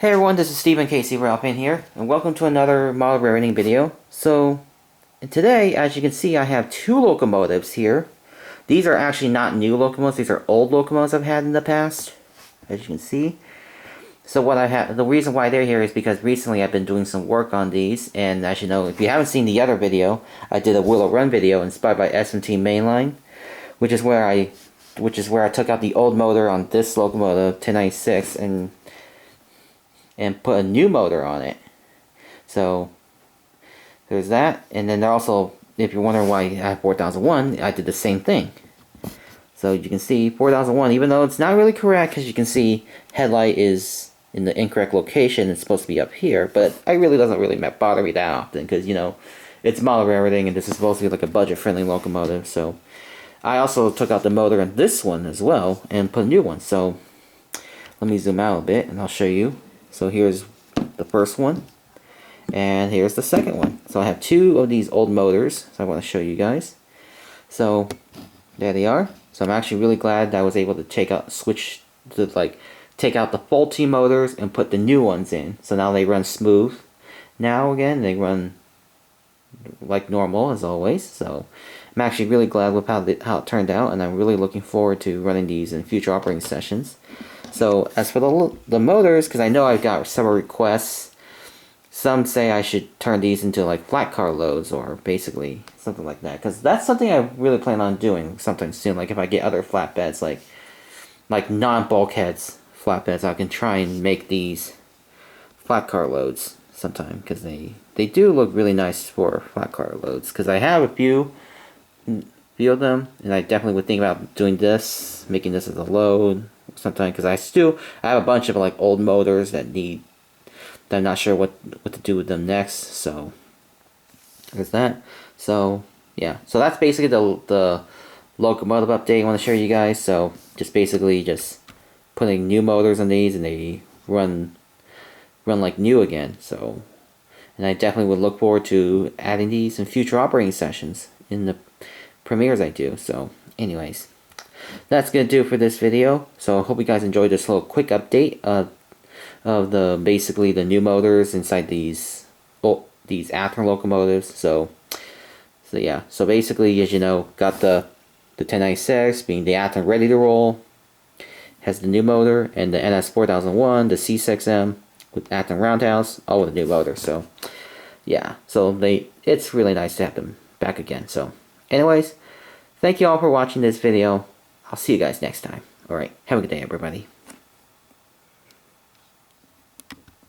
Hey everyone, this is Stephen Casey Ralpin here, and welcome to another model rating video. So, today, as you can see, I have two locomotives here. These are actually not new locomotives, these are old locomotives I've had in the past, as you can see. So the reason why they're here is because recently I've been doing some work on these, and as you know, if you haven't seen the other video, I did a Willow Run video inspired by SMT Mainline, which is where I took out the old motor on this locomotive, 1096, and put a new motor on it. So there's that, and then also, if you're wondering why I have 4001, I did the same thing. So you can see 4001, even though it's not really correct, because you can see headlight is in the incorrect location, it's supposed to be up here, but it really doesn't really bother me that often, because you know, it's model rating, and this is supposed to be like a budget-friendly locomotive. So I also took out the motor in this one as well, and put a new one. So let me zoom out a bit, and I'll show you. So here's the first one, and here's the second one. So I have two of these old motors, so I want to show you guys. So there they are. So I'm actually really glad that I was able to take out the faulty motors and put the new ones in. So now they run smooth. Now again, they run like normal as always. So I'm actually really glad with how it turned out, and I'm really looking forward to running these in future operating sessions. So as for the motors, because I know I've got several requests, some say I should turn these into like flat car loads, or basically something like that, because that's something I really plan on doing sometime soon. Like if I get other flatbeds, like non-bulkheads flatbeds, I can try and make these flat car loads sometime, because they do look really nice for flat car loads. Because I have a few of them, and I definitely would think about doing this, making this as a load sometime, because I have a bunch of like old motors that I'm not sure what to do with them next. So there's that. So yeah, so that's basically the locomotive update I want to share you guys. So just basically just putting new motors on these, and they run like new again. So, and I definitely would look forward to adding these in future operating sessions in the premieres I do. So anyways, that's gonna do it for this video. So I hope you guys enjoyed this little quick update of basically the new motors inside these Athearn locomotives. So yeah, so basically, as you know, got the 1096 being the Athearn ready to roll, has the new motor, and the NS 4001, the C6M with Athearn roundhouse, all with a new motor. So yeah, so it's really nice to have them back again. So anyways, thank you all for watching this video. I'll see you guys next time. Alright, have a good day everybody.